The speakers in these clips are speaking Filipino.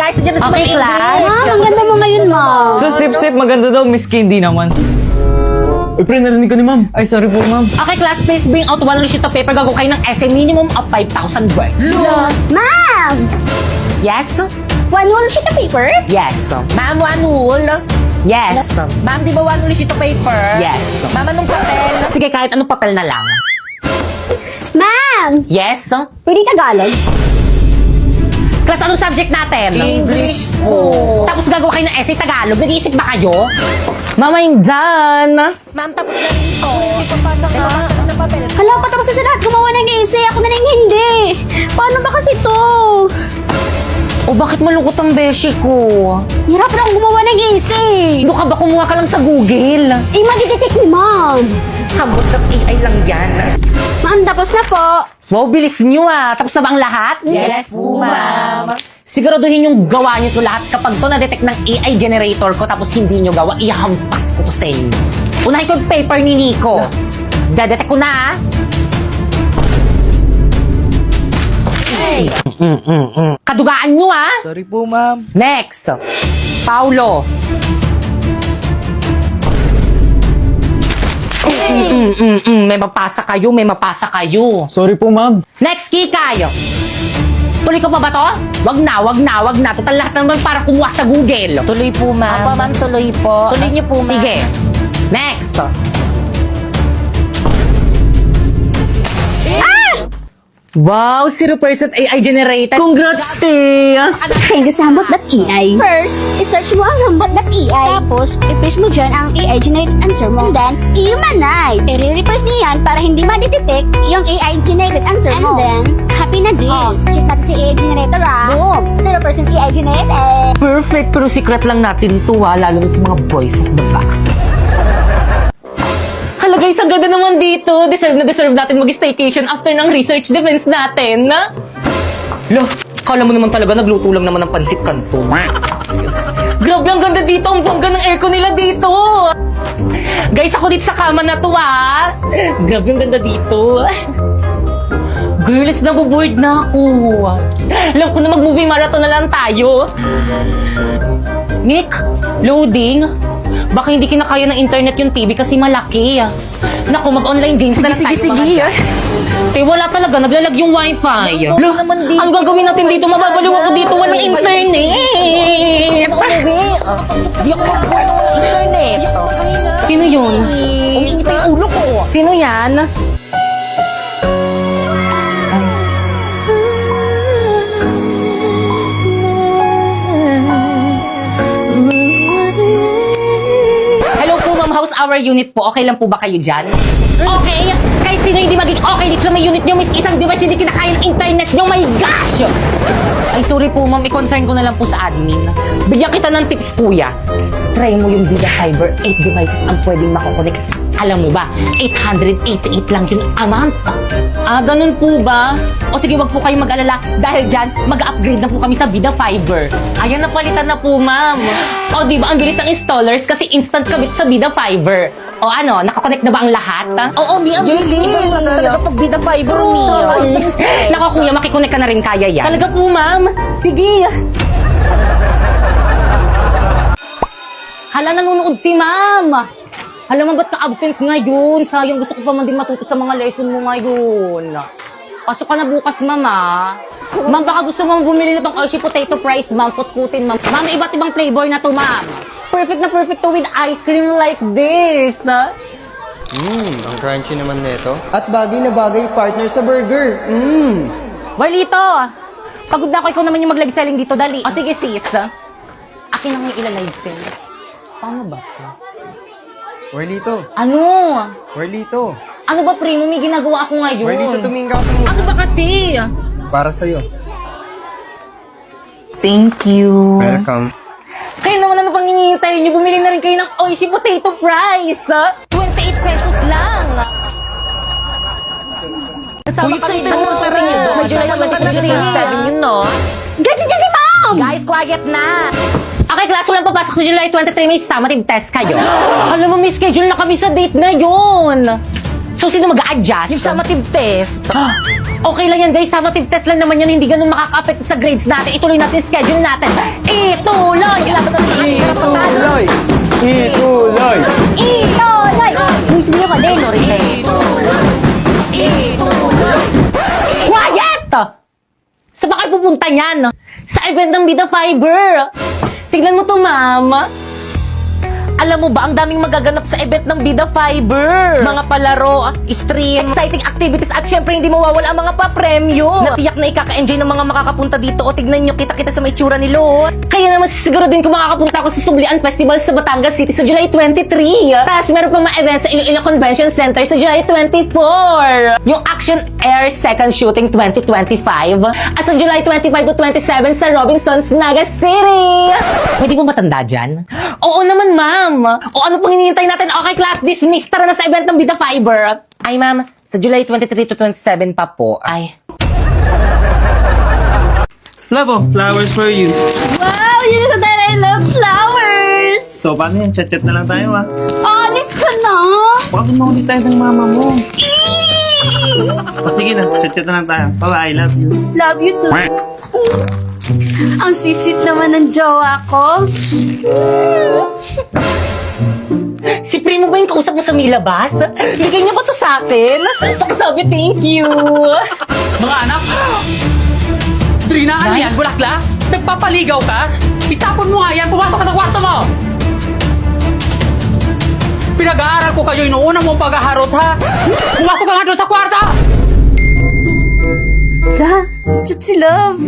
Guys, dyan na sa Okay, mga class. English. Ang ganda mo ngayon, ma'am. So, sip, maganda daw, Miss Candy naman. Uy, pre, narinig ko ni ma'am. Ay, sorry po, ma'am. Okay, class, please bring out one sheet of paper. Gagawa kayo ng essay minimum of 5,000 words. Ma'am! Yes? One whole sheet of paper? Yes. Ma'am, one wool? Yes. Ma'am, di ba one wool sheet of paper? Yes. Ma'am, anong papel? Sige, kahit anong papel na lang. Ma'am! Yes? Pwede Tagalog? Class, anong subject natin? English po. Tapos gagawa kayo ng essay Tagalog. Nag-iisip ba kayo? Mama, yung dyan. Ma'am, tapos na rin ito. Hindi papasa ka. Ng papel. Hala, patapos na sa lahat. Gumawa ng essay. Ako na lang hindi. Paano ba kasi to? O bakit malungkot ang beshi ko? Hirap na akong gumawa ng essay. Doon ka ba kumuha ka lang sa Google? Eh, madidetect ni ma'am. Habot ng AI lang yan. Ma'am, tapos na po. Wow, bilis nyo ah. Tapos na ba ang lahat? Yes po, ma'am. Siguraduhin yung gawa nyo to lahat. Kapag to na-detect ng AI generator ko tapos hindi nyo gawa, ihampas ko to sa inyo. Unahin ko yung paper ni Nico. Dadetect ko na ah. Hey! Kadugaan nyo ah. Sorry po, ma'am. Next. Paulo. May mapasa kayo, may mapasa kayo. Sorry po, ma'am. Next, Kikay. Tuloy ko pa ba to? Wag na. Total lahat naman para kumuha sa Google. Tuloy po, ma'am. Apa, ma'am, tuloy po. Tuloy niyo po, ma'am. Sige. Next. Wow, 0% AI generated. Congrats, te! Thank you sa hambot.ai. First, i-search mo ang hambot.ai. Tapos, i-paste mo dyan ang AI-generated answer mo. And then, i-humanize. I-repress niya yan para hindi ma-detect yung AI-generated answer mo. And then, happy na din. Check natin si AI generator Boom! 0% AI generated. Perfect, pero secret lang natin to ha, lalo na sa mga boys at baba. Hala guys, ang ganda naman dito. Deserve natin mag-staycation after ng research defense natin. Lo, kala mo naman talaga nagluto lang naman ng pansit kanto. Grabe, ang ganda dito. Ang bongga ng aircon nila dito. Guys, ako dito sa kama na to ha. Grabe, ang ganda dito. Girls, nabuboard na ako. Alam ko na mag-movie marathon na lang tayo. Nick, loading. Baka hindi kinakaya ng internet yung TV kasi malaki. Naku, mag-online games na lang tayo. Sige. Eh, wala talaga. Naglalag yung wifi. Ano naman dito? Ang gagawin natin dito? Mababaliw ako dito. Walang internet. Di ako magbuhay ng walang internet. Sino yun? Umiingit na yung ulo ko. Sino yan? Hello po, ma'am. How's our unit po? Okay lang po ba kayo dyan? Okay. Kahit sino hindi maging okay dito sa may unit nyo, miss isang device hindi kinakaya ng internet nyo. My gosh! Ay, sorry po, ma'am. I-concern ko na lang po sa admin. Bigyan kita ng tips, kuya. Try mo yung Vida Fiber. 8 devices ang pwedeng makokonek. Alam mo ba, 888 lang yung amount. Ah, ganun po ba? O sige, wag po kayo mag-alala. Dahil dyan, mag-upgrade na po kami sa Vida Fiber. Ayan, napalitan na po, ma'am. O, di ba, ang bilis ng installers kasi instant kabit sa Vida Fiber. O ano, nakakonect na ba ang lahat? Oo, Mi, ang bilis. Iba talaga pag bida fiber, Mi. Nako, kuya, makikonek ka na rin kaya yan. Talaga po, ma'am. Sige. Hala, nanonood si ma'am. Hala, man, ba't ka-absent ngayon? Sayang, gusto ko pa man din matuto sa mga lesson mo ngayon. Pasok ka na bukas, mama. Ma'am, baka gusto mo bumili na tong Hershey Potato Fries, ma'am. Putputin, ma'am. Ma'am, may iba't ibang flavor na to, ma'am. Perfect na perfect to with ice cream like this. Ang crunchy naman nito. At bagay na bagay partner sa burger. Warlito, pagod na ako. Ikaw naman yung mag-live selling dito. Dali. O sige, sis. Akin ang ilalive sell. Paano ba to? Warlito. Ano? Warlito. Ano ba, primo? May ginagawa ako ngayon. Warlito, tumingin ka sa muna. Ano ba kasi? Para sa'yo. Thank you. Welcome. Kayo naman ano pang hinihintay niyo? Bumili na rin kayo ng Oishi Potato Fries. 28 pesos lang. Kasama kami doon sa rin yun. Sa July 23, 27 yun, no? Guys, nandiyan si ma'am! Guys, quiet na. Okay, class, walang papasok sa July 23. May summative test kayo. Alam mo, may schedule na kami sa date na yun. So, sino mag-a-adjust? Yung summative test. Okay lang yan, guys. Summative test lang naman yan. Hindi ganun makaka-apekto sa grades natin. Ituloy natin yung schedule natin. Ituloy! Ituloy! Ituloy! Itoy! Mismo ka din. Sorry, Quiet! Saan ba kayo pupunta niyan? Sa event ng Bida Fiber. Tignan mo to, ma'am. Alam mo ba, ang daming magaganap sa event ng Bida Fiber. Mga palaro, stream, exciting activities, at syempre hindi mawawala ang mga pa-premyo. Natiyak na ikaka-enjoy ng mga makakapunta dito. O tignan nyo, kita-kita sa may tsura nilo. Kaya naman siguro din kung makakapunta ako sa Sublian Festival sa Batangas City sa July 23. Tapos meron pa mga events sa Iloilo Convention Center sa July 24. Yung Action Air Second Shooting 2025. At sa July 25 to 27 sa Robinsons, Naga City. Pwede mo matanda dyan? Oo naman, ma'am. O ano pang hinihintay natin? Okay, class dismissed. Tara na sa event ng Bida Fiber. Ay, ma'am. Sa July 23 to 27 pa po. Ay. Love, flowers for you. Wow! Yun is that I love flowers! So, paano yan? Chat-chat na lang tayo, ah. Honest ka na? Bakit mo ulit tayo ng mama mo? O, sige na. Chat-chat na lang tayo. Bye-bye. Love you. Love you too. Ang sweet-sweet naman ng jowa ko. Si Primo ba yung kausap mo sa Milabas? Bigay niya ba to sa akin? Pakisabi, thank you. Mga anak, Trina, ano yan? Bulakla? Nagpapaligaw ka? Itapon mo nga yan. Pumasok ka sa kwarto mo. Pinag-aaral ko kayo. Inuuna mo paghaharot, ha? Pumasok ka nga doon sa kwarto. La, chat si Love.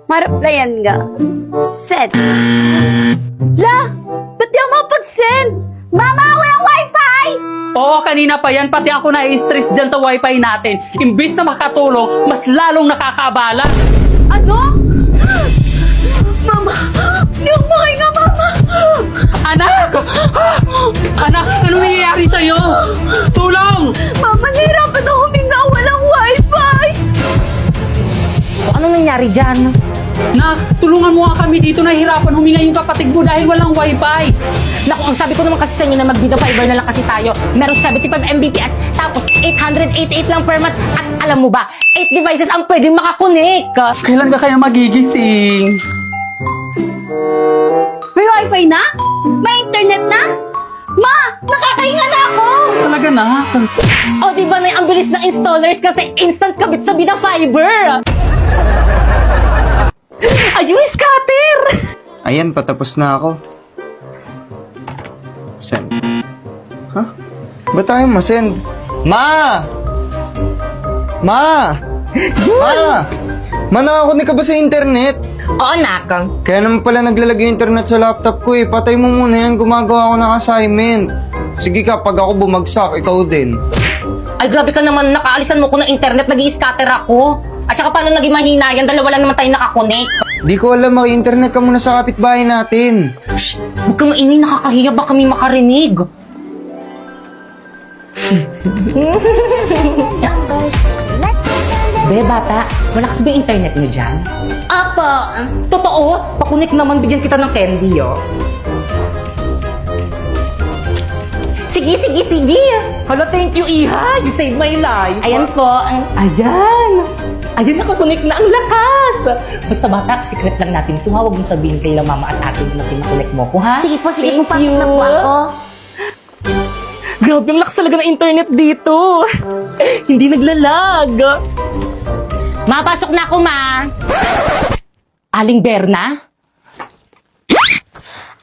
Maraplayan nga. Set. La, ba't di ako mapag-send? Mama, walang wifi! Oo, kanina pa yan. Pati ako na-stress dyan sa wifi natin. Imbis na makatulong, mas lalong nakakabala. Ano? Mama, di ako makahinga, Mama. Anak! Anak, anong nangyayari sa'yo? Tulong! Mama, nahirapan ako huminga. Walang wifi. O, anong nangyari dyan? Nak, tulungan mo nga kami dito. Nahihirapan huminga yung kapatid mo dahil walang wifi. Naku, ang sabi ko naman kasi sa inyo na mag-Bida Fiber na lang kasi tayo. Meron 75 Mbps, tapos 888 lang per month. At alam mo ba, 8 devices ang pwedeng makakonek. Kailan ka kaya magigising? May wifi na? May internet na? Ma, nakakahinga na ako. Talaga na. O, di ba na ang bilis ng installers kasi instant kabit sa Bida Fiber? Ayun, scatter! Ayan, patapos na ako. Send. Ha? Ba't tayo masend? Ma! Ma! Ma! Ma, nakakunik ka ba sa internet? Oo, nak. Kaya naman pala naglalagay yung internet sa laptop ko eh. Patay mo muna yan, gumagawa ako ng assignment. Sige ka, pag ako bumagsak, ikaw din. Ay, grabe ka naman. Nakaalisan mo ko ng internet. Nag-i-scatter ako. At saka paano naging mahina yan? Dalawa lang naman tayo nakakonect. Di ko alam, maki-internet ka muna sa kapitbahay natin. Huwag kang maingay. Nakakahiya ba kami makarinig? Be, bata, wala kasi ba yung internet niyo dyan? Apa, totoo? Pakunik naman, bigyan kita ng candy, oh. Sige, sige, sige. Hala, thank you, Iha. You saved my life. Ayan po. Ayan. Ayan, nakakunik na ang lakas. Basta bata, secret lang natin ito, ha? Huwag mong sabihin kay mama at ate na pinakunik mo ko, ha? Sige po, sige Thank po. Pasok you. na po ako. Grabe, ang lakas talaga ng internet dito. Hindi naglalag. Mapasok na ako, ma. Aling Berna?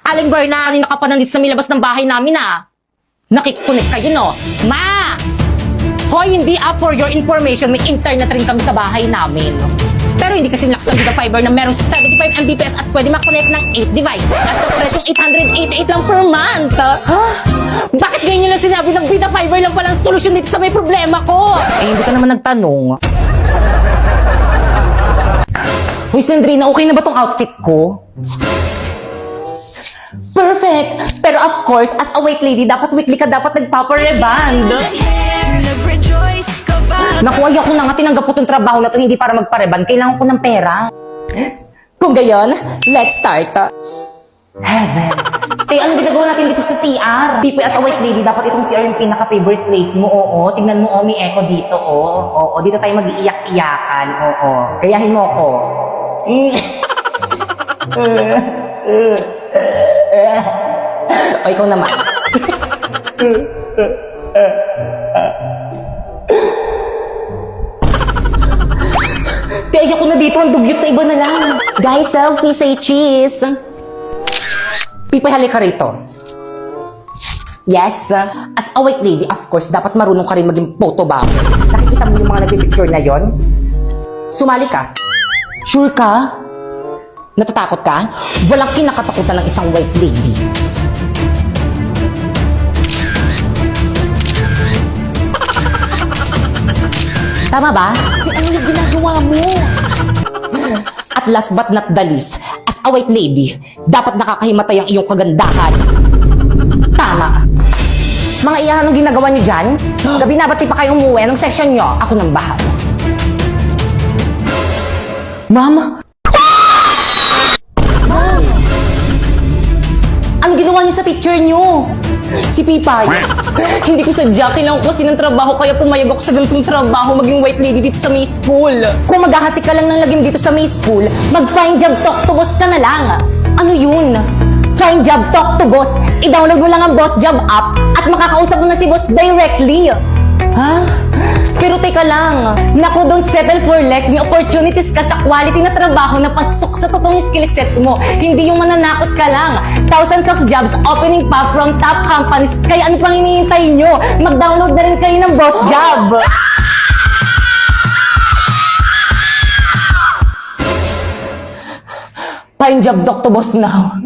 Aling Berna, kanina ka pa nandito sa milabas ng bahay namin, ah. Nakikikunik kayo, no? Ma! Hoy, hindi up for your information. May internet rin kami sa bahay namin. Pero hindi kasi lakas ng Bida Fiber na meron 75 Mbps at pwede makonect ng 8 device. At sa presyong 888 lang per month. Ha? Bakit ganyan lang sinabi ng Bida Fiber lang palang solusyon dito sa may problema ko? Eh, hindi ka naman nagtanong. Hoy, Sandrina, okay na ba tong outfit ko? Perfect! Pero of course, as a white lady, dapat weekly ka dapat nagpapareband. Naku, ayoko na nga tinanggap ko tong trabaho na to hindi para magpareband. Kailangan ko ng pera. Kung gayon, let's start. Heaven. Te, ano ginagawa natin dito sa CR? Pipi, as a white lady, dapat itong CR yung pinaka-favorite place mo. Oo, tingnan mo, may echo dito, oo. Oo, dito tayo mag-iiyak-iyakan, oo. Gayahin mo ako. O, ikaw naman. Kaya ako na dito, ang dugyot sa iba na lang. Guys, selfie, say cheese. Pipi, halika rito. Yes, as a white lady, of course, dapat marunong ka rin maging photo bomb. Nakikita mo yung mga nagpipicture na yon? Sumali ka. Sure ka? Natatakot ka? Walang kinakatakutan ng isang white lady. Tama ba? Ano yung ginagawa mo? At last but not the least, as a white lady, dapat nakakahimatay ang iyong kagandahan. Tama. Mga iyan, anong ginagawa niyo dyan? Gabi na, ba't di pa kayo umuwi? Anong session niyo? Ako nang bahala. Mama? Ma'am! Ano ginawa niyo sa picture niyo? Si Pipay. Hindi ko sadya, kailangan ko kasi ng trabaho kaya pumayag ako sa ganitong trabaho maging white lady dito sa May School. Kung maghahasik ka lang ng lagim dito sa May School, mag-find job talk to boss ka na lang. Ano yun? Find job talk to boss. I-download mo lang ang Boss Job app at makakausap mo na si boss directly. Ha? Pero teka lang. Naku, don't settle for less. May opportunities ka sa quality na trabaho na pasok sa totoong skill sets mo. Hindi yung mananakot ka lang. Thousands of jobs opening pa from top companies. Kaya ano pang hinihintay nyo? Mag-download na rin kayo ng Boss Job. Find job, Dr. Boss now.